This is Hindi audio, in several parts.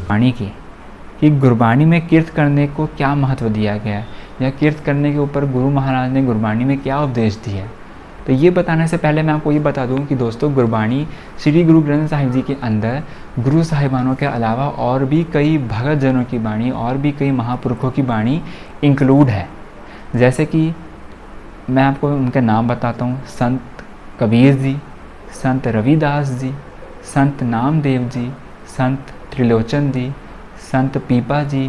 वाणी की कि गुरबाणी में कीर्त करने को क्या महत्व दिया गया है, या कीर्त करने के ऊपर गुरु महाराज ने गुरबाणी में क्या उपदेश दिया है। तो ये बताने से पहले मैं आपको ये बता दूं कि दोस्तों, गुरबाणी श्री गुरु ग्रंथ साहिब जी के अंदर गुरु साहिबानों के अलावा और भी कई भगत जनों की बाणी और भी कई महापुरुषों की बाणी इंक्लूड है। जैसे कि मैं आपको उनके नाम बताता हूँ। संत कबीर जी, संत रविदास जी, संत नामदेव जी, संत त्रिलोचन जी, संत पीपा जी,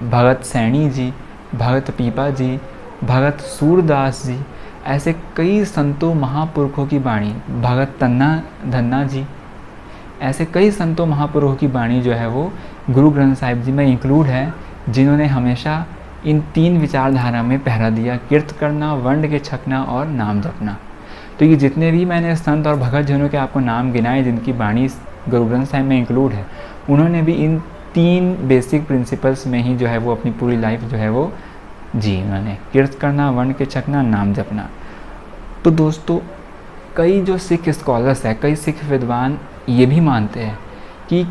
भगत सैनी जी, भगत पीपा जी, भगत सूरदास जी, ऐसे कई संतों महापुरुषों की बाणी, भगत तन्ना धन्ना जी, ऐसे कई संतों महापुरुषों की बाणी जो है वो गुरु ग्रंथ साहिब जी में इंक्लूड है, जिन्होंने हमेशा इन 3 विचारधारा में पहरा दिया, कीर्त करना, वंड के छकना और नाम जपना। तो ये जितने भी मैंने संत और भगत जनों के आपको नाम गिनाए जिनकी बाणी गुरु ग्रंथ साहिब में इंक्लूड है, उन्होंने भी इन 3 बेसिक प्रिंसिपल्स में ही जो है वो अपनी पूरी लाइफ जो है वो जी, उन्होंने कीर्त करना, वंड के छकना, नाम जपना। तो दोस्तों, कई जो सिख स्कॉलर्स हैं, कई सिख विद्वान ये भी मानते हैं कि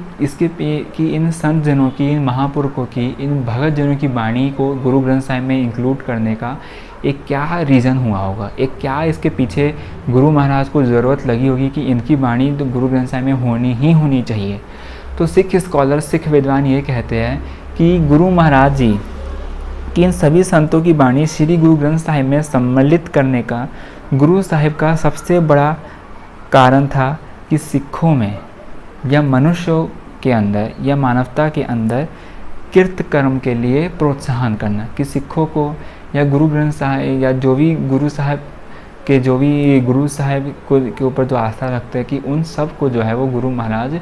कि इन संत जनों की, इन महापुरुषों की, इन भगत जनों की बाणी को गुरु ग्रंथ साहिब में इंक्लूड करने का एक क्या रीज़न हुआ होगा, एक क्या इसके पीछे गुरु महाराज को ज़रूरत लगी होगी कि इनकी बाणी तो गुरु ग्रंथ साहिब में होनी चाहिए। तो सिख स्कॉलर, सिख विद्वान ये कहते हैं कि गुरु महाराज जी कि इन सभी संतों की बाणी श्री गुरु ग्रंथ साहिब में सम्मिलित करने का गुरु साहिब का सबसे बड़ा कारण था कि सिखों में या मनुष्यों के अंदर या मानवता के अंदर कीर्त कर्म के लिए प्रोत्साहन करना, कि सिखों को या गुरु ग्रंथ साहिब या जो भी गुरु साहिब के ऊपर जो आस्था रखते हैं, कि उन सब को जो है वो गुरु महाराज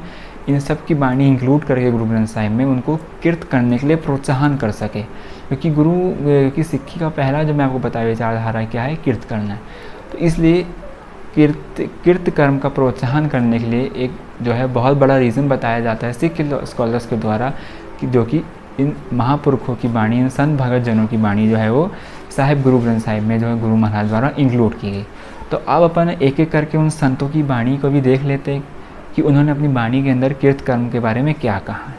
इन सब की बाणी इंक्लूड करके गुरु ग्रंथ साहिब में उनको कीर्त करने के लिए प्रोत्साहन कर सके। क्योंकि गुरु की सिक्खी का पहला जो मैं आपको बताया विचारधारा क्या है, कीर्त करना है। तो इसलिए कीर्त कर्म का प्रोत्साहन करने के लिए एक जो है बहुत बड़ा रीज़न बताया जाता है सिख स्कॉलर्स के द्वारा, कि जो कि इन महापुरुषों की बाणी, इन संत भगत जनों की बाणी जो है वो साहिब गुरु ग्रंथ साहिब में जो है गुरु महाराज द्वारा इंक्लूड की गई। तो अब अपन एक एक करके उन संतों की बाणी को भी देख लेते हैं कि उन्होंने अपनी बाणी के अंदर कीर्त कर्म के बारे में क्या कहा है।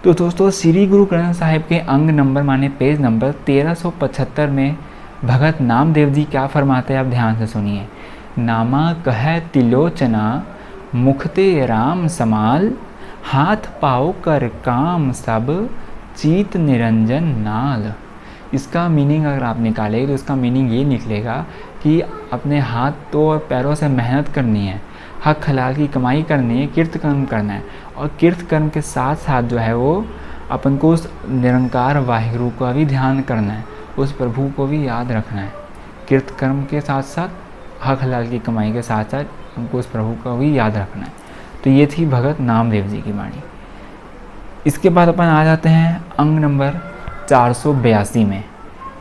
तो दोस्तों, श्री गुरु ग्रंथ साहिब के अंग नंबर माने पेज नंबर 1375 में भगत नामदेव जी क्या फरमाते हैं, आप ध्यान से सुनिए। नामा कह तिलोचना मुखते राम समाल, हाथ पाओ कर काम सब चीत निरंजन नाल। इसका मीनिंग अगर आप निकालें तो इसका मीनिंग ये निकलेगा कि अपने हाथों और पैरों से मेहनत करनी है, हक हलाल की कमाई करनी है, कीर्त कर्म करना है, और कीर्त कर्म के साथ साथ जो है वो अपन को उस निरंकार वाहिगुरु का भी ध्यान करना है, उस प्रभु को भी याद रखना है। कीर्त कर्म के साथ साथ हक हलाल की कमाई के साथ साथ हमको उस प्रभु का भी याद रखना है। तो ये थी भगत नामदेव जी की बाणी। इसके बाद अपन आ जाते हैं अंग नंबर 482 में।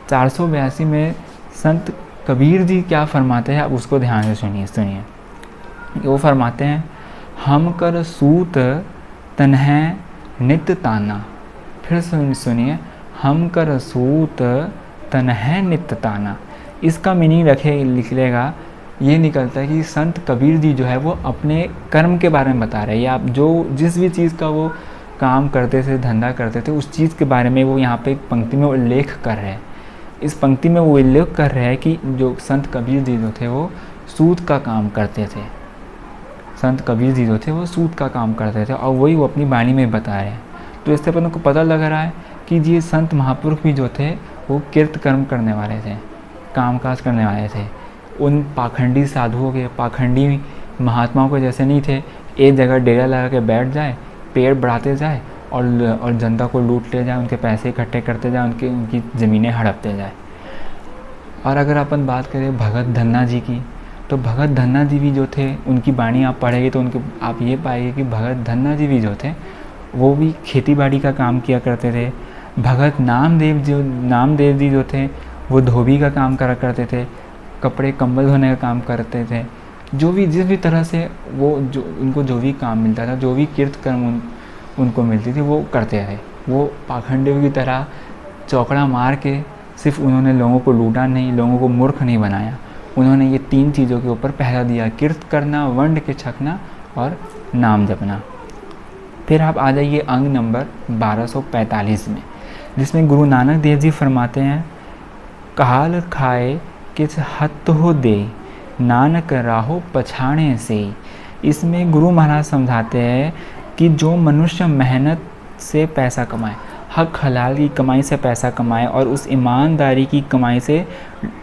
482 में संत कबीर जी क्या फरमाते हैं, आप उसको ध्यान से सुनिए। वो फरमाते हैं, हम कर सूत तन्है नित ताना। फिर सुनिए, हम कर सूत तन्है नित ताना। इसका मीनिंग लिख लेगा, ये निकलता है कि संत कबीर जी जो है वो अपने कर्म के बारे में बता रहे हैं, या आप जो जिस भी चीज़ का वो काम करते थे, धंधा करते थे, उस चीज़ के बारे में वो यहाँ पे एक पंक्ति में उल्लेख कर रहे हैं। इस पंक्ति में वो उल्लेख कर रहे हैं कि जो संत कबीर जी जो थे वो सूत का काम करते थे। संत कबीर जी जो थे वो सूत का काम करते थे, और वही वो अपनी बाणी में बता रहे हैं। तो इससे अपन को पता लग रहा है कि ये संत महापुरुष भी जो थे वो कीर्त कर्म करने वाले थे, कामकाज करने वाले थे। उन पाखंडी साधुओं के, पाखंडी महात्माओं के जैसे नहीं थे, एक जगह डेरा लगा के बैठ जाए, पेड़ बढ़ाते जाए और जनता को लूट ले जाए, उनके पैसे इकट्ठे करते जाए, उनकी ज़मीनें हड़पते जाए। और अगर अपन बात करें भगत धन्ना जी की, तो भगत धन्ना जी भी जो थे, उनकी बाणी आप पढ़ेंगे तो आप ये पाएंगे कि भगत धन्ना जी भी जो थे वो भी खेती बाड़ी का काम किया करते थे। भगत नामदेव जी जो थे वो धोबी का काम करा करते थे, कपड़े कंबल धोने का काम करते थे। जिस भी तरह से उनको जो भी काम मिलता था, जो भी कीर्त कर्म उनको मिलती थी वो करते रहे। वो पाखंडियों की तरह चौकड़ा मार के सिर्फ उन्होंने लोगों को लूटा नहीं, लोगों को मूर्ख नहीं बनाया। उन्होंने ये 3 चीज़ों के ऊपर पहरा दिया, कीर्त करना, वंड के छकना और नाम जपना। फिर आप आ जाइए अंग नंबर 1245 में, जिसमें गुरु नानक देव जी फरमाते हैं, काल खाए किस हत हो दे, नानक राहो पछाणे से। इसमें गुरु महाराज समझाते हैं कि जो मनुष्य मेहनत से पैसा कमाए, हक हलाल की कमाई से पैसा कमाए और उस ईमानदारी की कमाई से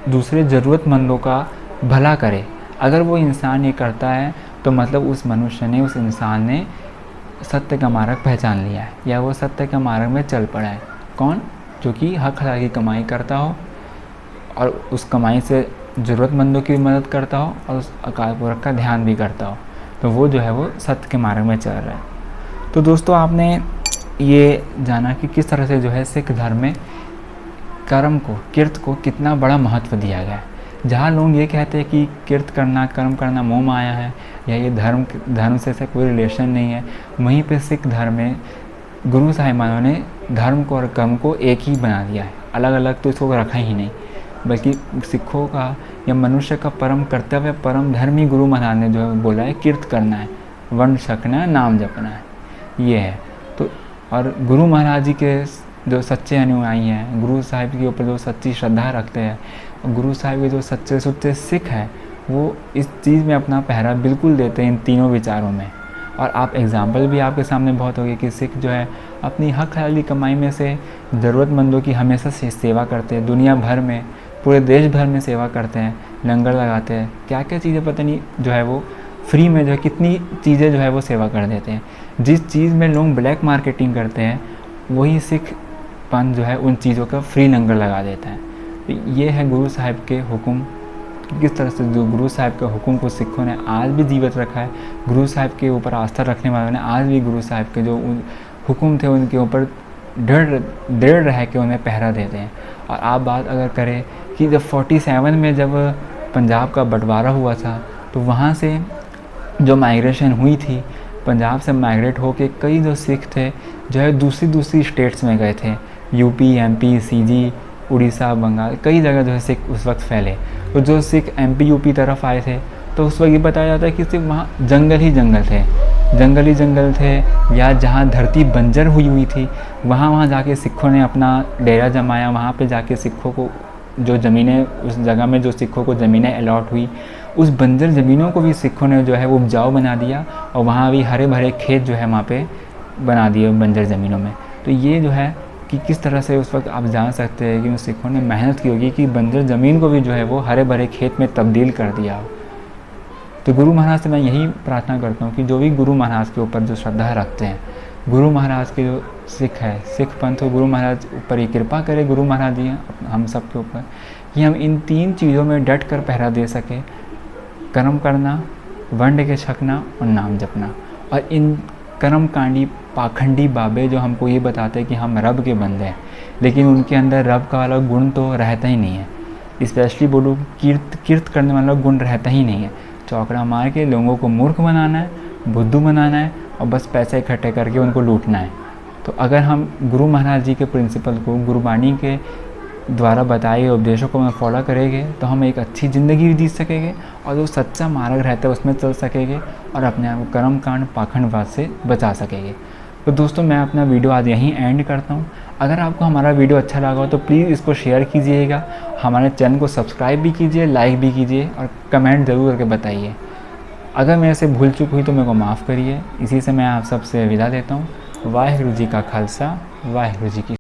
दूसरे ज़रूरतमंदों का भला करे, अगर वो इंसान ये करता है तो मतलब उस मनुष्य ने, उस इंसान ने सत्य का मार्ग पहचान लिया है, या वो सत्य के मार्ग में चल पड़ा है। कौन? जो कि हक हलाल की कमाई करता हो और उस कमाई से ज़रूरतमंदों की भी मदद करता हो और उस अकाल पुरख का ध्यान भी करता हो, तो वो जो है वो सत्य के मार्ग में चल रहा है। तो दोस्तों, आपने ये जाना कि किस तरह से जो है सिख धर्म में कर्म को, किर्त को कितना बड़ा महत्व दिया गया है। जहाँ लोग ये कहते हैं कि किर्त करना, कर्म करना मोह माया है, या ये धर्म से कोई रिलेशन नहीं है, वहीं पे सिख धर्म में गुरु साहिबानों ने धर्म को और कर्म को एक ही बना दिया है, अलग अलग तो इसको रखा ही नहीं, बल्कि सिखों का या मनुष्य का परम कर्तव्य, परम धर्म ही गुरु महाराज ने जो है बोला है, किर्त करना है, वर्ण छकना है, नाम जपना है, ये है। तो और गुरु महाराज जी के जो सच्चे अनुयायी हैं, गुरु साहिब के ऊपर जो सच्ची श्रद्धा रखते हैं, और गुरु साहिब के जो सच्चे सुच्चे सिख हैं, वो इस चीज़ में अपना पहरा बिल्कुल देते हैं, इन तीनों विचारों में। और आप एग्जाम्पल भी आपके सामने बहुत होगी कि सिख जो है अपनी हक हलाल की कमाई में से ज़रूरतमंदों की हमेशा से सेवा करते हैं, दुनिया भर में, पूरे देश भर में सेवा करते हैं, लंगर लगाते हैं, क्या क्या चीज़ें पता नहीं जो है वो फ्री में जो है कितनी चीज़ें जो है वो सेवा कर देते हैं। जिस चीज़ में लोग ब्लैक मार्केटिंग करते हैं, वही सिख पंथ जो है उन चीज़ों का फ्री लंगर लगा देता है। तो ये है गुरु साहिब के हुक्म, किस तरह से जो गुरु साहिब के हुक्म को सिखों ने आज भी जीवित रखा है। गुरु साहिब के ऊपर आस्था रखने वालों ने आज भी गुरु साहिब के जो हुक्म थे उनके ऊपर दृढ़ रह के उन्हें पहरा देते हैं। और आप बात अगर करें कि जब 47 में जब पंजाब का बंटवारा हुआ था, तो वहाँ से जो माइग्रेशन हुई थी, पंजाब से माइग्रेट होके कई जो सिख थे जो है दूसरी स्टेट्स में गए थे, UP, MP, CG, Orissa, Bengal, कई जगह जो है सिख उस वक्त फैले। तो जो सिख एमपी यूपी तरफ आए थे, तो उस वक्त ये बताया जाता है कि सिर्फ वहाँ जंगल ही जंगल थे, या जहाँ धरती बंजर हुई थी, वहाँ जाके सिखों ने अपना डेरा जमाया। वहाँ पे जाके सिखों को जो ज़मीनें, उस जगह में जो सिखों को ज़मीनें अलॉट हुई, उस बंजर ज़मीनों को भी सिखों ने जो है वो उपजाऊ बना दिया, और वहाँ भी हरे भरे खेत जो है वहाँ पे बना दिए बंजर ज़मीनों में। तो ये जो है कि किस तरह से उस वक्त आप जान सकते हैं कि उन सिखों ने मेहनत की होगी कि बंजर ज़मीन को भी जो है वो हरे भरे खेत में तब्दील कर दिया हो। तो गुरु महाराज से मैं यही प्रार्थना करता हूँ कि जो भी गुरु महाराज के ऊपर जो श्रद्धा रखते हैं, गुरु महाराज के जो सिख है, सिख पंथ हो, गुरु महाराज ऊपर ही कृपा करे, गुरु महाराज जी हम सब के ऊपर, कि हम इन 3 चीज़ों में डट कर पहरा दे सके, कर्म करना, वर्ण के छकना और नाम जपना। और इन कर्मकांडी पाखंडी बाबे जो हमको ये बताते हैं कि हम रब के बंदे हैं, लेकिन उनके अंदर रब का वाला गुण तो रहता ही नहीं है। स्पेशली बोलो किर्त करने वाला गुण रहता ही नहीं है। चौकड़ा मार के लोगों को मूर्ख बनाना है, बुद्धू बनाना है, और बस पैसे इकट्ठे करके उनको लूटना है। तो अगर हम गुरु महाराज जी के प्रिंसिपल को, गुरुबाणी के द्वारा बताए गए उपदेशों को फॉलो करेंगे, तो हम एक अच्छी ज़िंदगी भी जी सकेंगे, और जो सच्चा मार्ग रहता है उसमें चल सकेंगे, और अपने आप को कर्म कांड पाखंडवाद से बचा सकेंगे। तो दोस्तों, मैं अपना वीडियो आज यहीं एंड करता हूँ। अगर आपको हमारा वीडियो अच्छा लगा हो तो प्लीज़ इसको शेयर कीजिएगा, हमारे चैनल को सब्सक्राइब भी कीजिए, लाइक भी कीजिए, और कमेंट ज़रूर करके बताइए। अगर मेरे से भूल चूक हुई तो मेरे को माफ़ करिए। इसी से मैं आप सबसे विदा लेता हूँ। वाहिगुरु जी का खालसा, वाहिगुरु जी की